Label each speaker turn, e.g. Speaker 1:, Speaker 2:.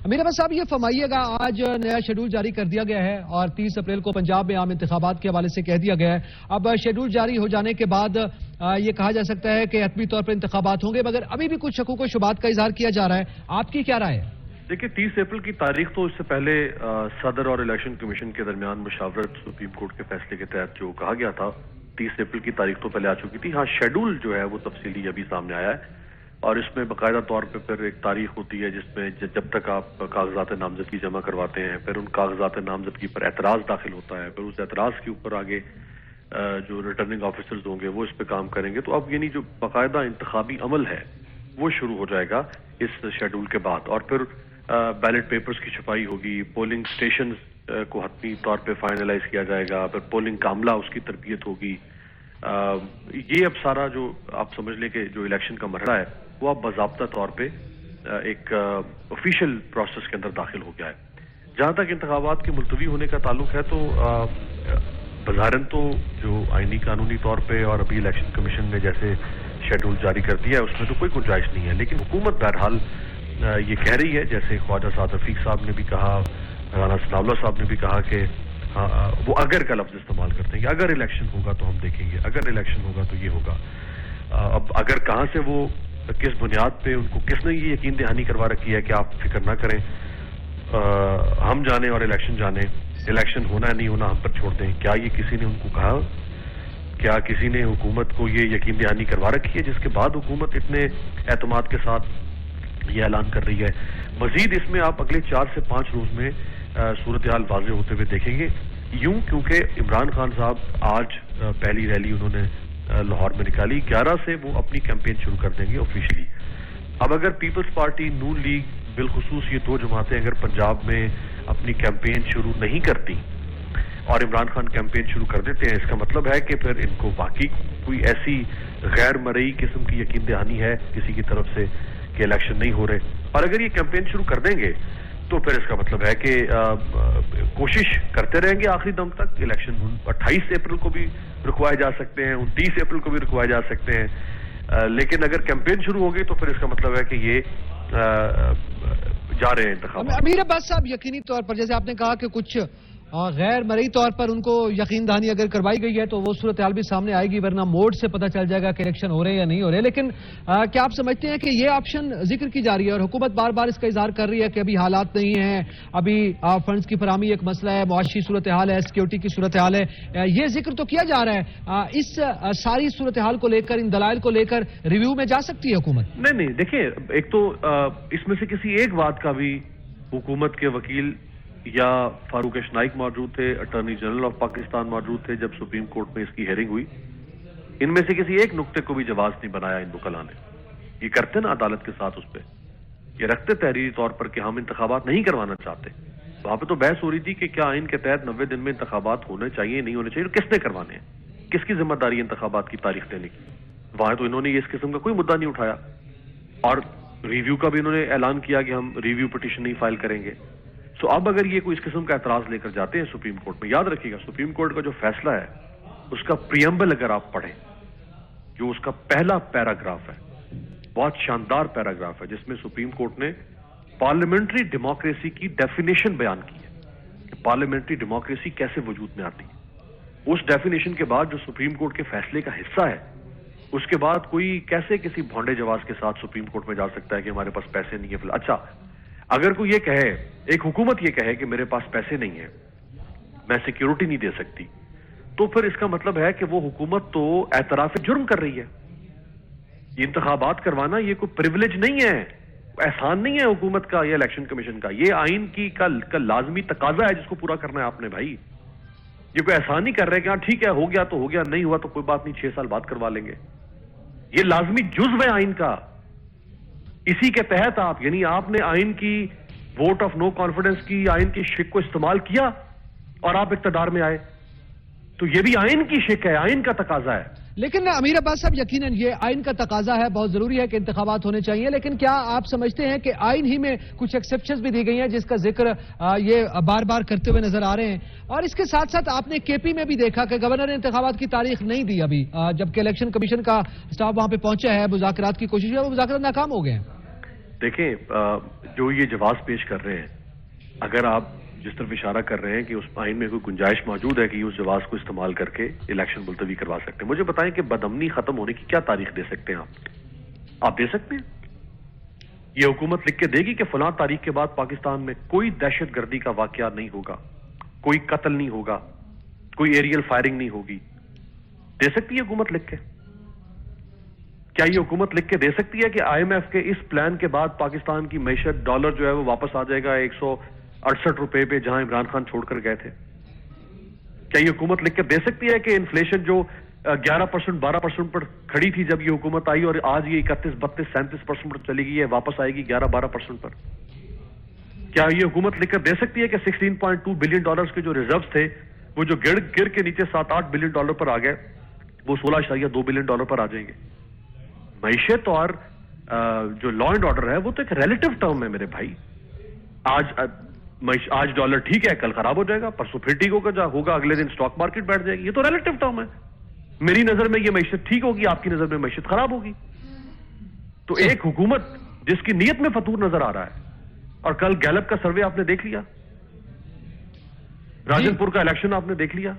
Speaker 1: امیر احمد صاحب یہ فرمائیے گا، آج نیا شیڈول جاری کر دیا گیا ہے اور 30 اپریل کو پنجاب میں عام انتخابات کے حوالے سے کہہ دیا گیا ہے۔ اب شیڈول جاری ہو جانے کے بعد یہ کہا جا سکتا ہے کہ حتمی طور پر انتخابات ہوں گے، مگر ابھی بھی کچھ شکوک و شبہات کا اظہار کیا جا رہا ہے، آپ کی کیا رائے ہے؟
Speaker 2: دیکھیں 30 اپریل کی تاریخ تو اس سے پہلے صدر اور الیکشن کمیشن کے درمیان مشاورت سپریم کورٹ کے فیصلے کے تحت جو کہا گیا تھا 30 اپریل کی تاریخ تو پہلے آ چکی تھی۔ ہاں شیڈول جو ہے وہ تفصیلی ابھی سامنے آیا ہے اور اس میں باقاعدہ طور پہ پھر ایک تاریخ ہوتی ہے جس میں جب تک آپ کاغذات نامزدگی جمع کرواتے ہیں، پھر ان کاغذات نامزدگی پر اعتراض داخل ہوتا ہے، پھر اس اعتراض کے اوپر آگے جو ریٹرننگ آفیسرز ہوں گے وہ اس پہ کام کریں گے۔ تو اب یعنی جو باقاعدہ انتخابی عمل ہے وہ شروع ہو جائے گا اس شیڈول کے بعد، اور پھر بیلٹ پیپرز کی چھپائی ہوگی، پولنگ سٹیشنز کو حتمی طور پہ فائنلائز کیا جائے گا، پھر پولنگ کا عملہ اس کی تربیت ہوگی۔ یہ اب سارا جو آپ سمجھ لیں کہ جو الیکشن کا مرحلہ ہے وہ اب باضابطہ طور پہ ایک آفیشیل پروسیس کے اندر داخل ہو گیا ہے۔ جہاں تک انتخابات کے ملتوی ہونے کا تعلق ہے تو بظاہراً تو جو آئینی قانونی طور پہ اور ابھی الیکشن کمیشن نے جیسے شیڈول جاری کر دیا ہے اس میں تو کوئی گنجائش نہیں ہے، لیکن حکومت بہرحال یہ کہہ رہی ہے، جیسے خواجہ سعد رفیق صاحب نے بھی کہا، رانا ثناء اللہ صاحب نے بھی کہا کہ وہ اگر کا لفظ استعمال کرتے ہیں کہ اگر الیکشن ہوگا تو ہم دیکھیں گے، اگر الیکشن ہوگا تو یہ ہوگا۔ اب اگر کہاں سے وہ کس بنیاد پہ ان کو کس نے یہ یقین دہانی کروا رکھی ہے کہ آپ فکر نہ کریں، ہم جانیں اور الیکشن جانیں، الیکشن ہونا ہے نہیں ہونا ہم پر چھوڑ دیں، کیا یہ کسی نے ان کو کہا؟ کیا کسی نے حکومت کو یہ یقین دہانی کروا رکھی ہے جس کے بعد حکومت اتنے اعتماد کے ساتھ یہ اعلان کر رہی ہے؟ مزید اس میں آپ اگلے 4 سے 5 روز میں صورتحال واضح ہوتے ہوئے دیکھیں گے، یوں کیونکہ عمران خان صاحب آج پہلی ریلی انہوں نے لاہور میں نکالی، 11 سے وہ اپنی کیمپین شروع کر دیں گے آفیشلی۔ اب اگر پیپلز پارٹی، نون لیگ، بالخصوص یہ 2 جماعتیں اگر پنجاب میں اپنی کیمپین شروع نہیں کرتی اور عمران خان کیمپین شروع کر دیتے ہیں، اس کا مطلب ہے کہ پھر ان کو واقعی کوئی ایسی غیر مرئی قسم کی یقین دہانی ہے کسی کی طرف سے کہ الیکشن نہیں ہو رہے، اور اگر یہ کیمپین شروع کر دیں گے تو پھر اس کا مطلب ہے کہ کوشش کرتے رہیں گے آخری دم تک۔ الیکشن 28 اپریل کو بھی رکوائے جا سکتے ہیں، 29 اپریل کو بھی رکوائے جا سکتے ہیں، لیکن اگر کیمپین شروع ہوگی تو پھر اس کا مطلب ہے کہ یہ جا رہے ہیں انتخابات۔
Speaker 1: امیر عباس صاحب یقینی طور پر جیسے آپ نے کہا کہ کچھ غیر مرئی طور پر ان کو یقین دہانی اگر کروائی گئی ہے تو وہ صورتحال بھی سامنے آئے گی، ورنہ موڈ سے پتہ چل جائے گا کہ الیکشن ہو رہے ہیں یا نہیں ہو رہے۔ لیکن کیا آپ سمجھتے ہیں کہ یہ آپشن ذکر کی جا رہی ہے اور حکومت بار بار اس کا اظہار کر رہی ہے کہ ابھی حالات نہیں ہیں، ابھی فنڈز کی فراہمی ایک مسئلہ ہے، معاشی صورتحال ہے، سیکیورٹی کی صورتحال ہے، یہ ذکر تو کیا جا رہا ہے، اس ساری صورتحال کو لے کر، ان دلائل کو لے کر ریویو میں جا سکتی ہے حکومت؟
Speaker 2: نہیں دیکھیں، ایک تو اس میں سے کسی ایک بات کا بھی حکومت کے وکیل یا فاروق اشنائک موجود تھے، اٹارنی جنرل آف پاکستان موجود تھے جب سپریم کورٹ میں اس کی ہیئرنگ ہوئی، ان میں سے کسی ایک نقطے کو بھی جواز نہیں بنایا ان وکلاء نے۔ یہ کرتے نا عدالت کے ساتھ، اس پہ یہ رکھتے تحریری طور پر کہ ہم انتخابات نہیں کروانا چاہتے۔ وہاں پہ تو بحث ہو رہی تھی کہ کیا آئین کے تحت 90 دن میں انتخابات ہونے چاہیے نہیں ہونے چاہیے، کس نے کروانے ہیں، کس کی ذمہ داری انتخابات کی تاریخ دینے کی؟ وہاں تو انہوں نے اس قسم کا کوئی مدعا نہیں اٹھایا، اور ریویو کا بھی انہوں نے اعلان کیا کہ ہم ریویو پٹیشن نہیں فائل کریں گے۔ سو اب اگر یہ کوئی اس قسم کا اعتراض لے کر جاتے ہیں سپریم کورٹ میں، یاد رکھیے گا سپریم کورٹ کا جو فیصلہ ہے اس کا پریمبل اگر آپ پڑھیں، جو اس کا پہلا پیراگراف ہے، بہت شاندار پیراگراف ہے جس میں سپریم کورٹ نے پارلیمنٹری ڈیموکریسی کی ڈیفینیشن بیان کی ہے کہ پارلیمنٹری ڈیموکریسی کیسے وجود میں آتی ہے۔ اس ڈیفینیشن کے بعد جو سپریم کورٹ کے فیصلے کا حصہ ہے، اس کے بعد کوئی کیسے کسی بھونڈے جواز کے ساتھ سپریم کورٹ میں جا سکتا ہے کہ ہمارے پاس پیسے نہیں ہیں؟ اچھا، اگر کوئی یہ کہے، ایک حکومت یہ کہے کہ میرے پاس پیسے نہیں ہیں، میں سیکیورٹی نہیں دے سکتی، تو پھر اس کا مطلب ہے کہ وہ حکومت تو اعتراف جرم کر رہی ہے۔ یہ انتخابات کروانا یہ کوئی پریویلیج نہیں ہے، احسان نہیں ہے حکومت کا یا الیکشن کمیشن کا، یہ آئین کی کا لازمی تقاضا ہے جس کو پورا کرنا ہے آپ نے۔ بھائی یہ کوئی احسان نہیں کر رہے کہ ہاں ٹھیک ہے ہو گیا تو ہو گیا، نہیں ہوا تو کوئی بات نہیں 6 سال بعد کروا لیں گے، یہ لازمی جزو ہے آئین کا۔ اسی کے تحت آپ یعنی آپ نے آئین کی ووٹ آف نو کانفیڈنس کی، آئین کی شک کو استعمال کیا اور آپ اقتدار میں آئے، تو یہ بھی آئین کی شک ہے، آئین کا تقاضا ہے۔
Speaker 1: لیکن امیر عباس صاحب یقیناً یہ آئین کا تقاضا ہے، بہت ضروری ہے کہ انتخابات ہونے چاہیے، لیکن کیا آپ سمجھتے ہیں کہ آئین ہی میں کچھ ایکسیپشنز بھی دی گئی ہیں جس کا ذکر یہ بار بار کرتے ہوئے نظر آ رہے ہیں؟ اور اس کے ساتھ ساتھ آپ نے کے پی میں بھی دیکھا کہ گورنر نے انتخابات کی تاریخ نہیں دی ابھی، جبکہ الیکشن کمیشن کا اسٹاف وہاں پہ پہنچا ہے، مذاکرات کی کوشش ہے، وہ مذاکرات ناکام ہو گئے ہیں۔
Speaker 2: دیکھیں جو یہ جواز پیش کر رہے ہیں، اگر آپ جس طرف اشارہ کر رہے ہیں کہ اس آئین میں کوئی گنجائش موجود ہے کہ اس جواز کو استعمال کر کے الیکشن ملتوی کروا سکتے ہیں، مجھے بتائیں کہ بدامنی ختم ہونے کی کیا تاریخ دے سکتے ہیں آپ دے سکتے ہیں؟ یہ حکومت لکھ کے دے گی کہ فلاں تاریخ کے بعد پاکستان میں کوئی دہشت گردی کا واقعہ نہیں ہوگا، کوئی قتل نہیں ہوگا، کوئی ایریل فائرنگ نہیں ہوگی؟ دے سکتی ہے حکومت لکھ کے؟ کیا یہ حکومت لکھ کے دے سکتی ہے کہ آئی ایم ایف کے اس پلان کے بعد پاکستان کی معیشت ڈالر جو ہے وہ واپس آ جائے گا 168 روپے پہ جہاں عمران خان چھوڑ کر گئے تھے؟ کیا یہ حکومت لکھ کے دے سکتی ہے کہ انفلیشن جو 11% 12% پر کھڑی تھی جب یہ حکومت آئی اور آج یہ 31 32 37% پر چلی گئی ہے، واپس آئے گی 11-12% پر؟ کیا یہ حکومت لکھ کر دے سکتی ہے کہ 16.2 بلین ڈالرز کے جو ریزروز تھے وہ جو گر کے نیچے 7-8 بلین ڈالر پر آ گئے وہ 16.2 بلین ڈالر پر آ جائیں گے؟ معیشت اور جو لا اینڈ آرڈر ہے وہ تو ایک ریلیٹو ٹرم ہے میرے بھائی. آج ڈالر ٹھیک ہے، کل خراب ہو جائے گا، پرسوں پھر ٹھیک ہوگا، اگلے دن سٹاک مارکیٹ بیٹھ جائے گی. یہ تو ریلیٹو ٹرم ہے. میری نظر میں یہ معیشت ٹھیک ہوگی، آپ کی نظر میں معیشت خراب ہوگی. تو ایک حکومت جس کی نیت میں فطور نظر آ رہا ہے، اور کل گیلپ کا سروے آپ نے دیکھ لیا، راجن پور کا الیکشن آپ نے دیکھ لیا،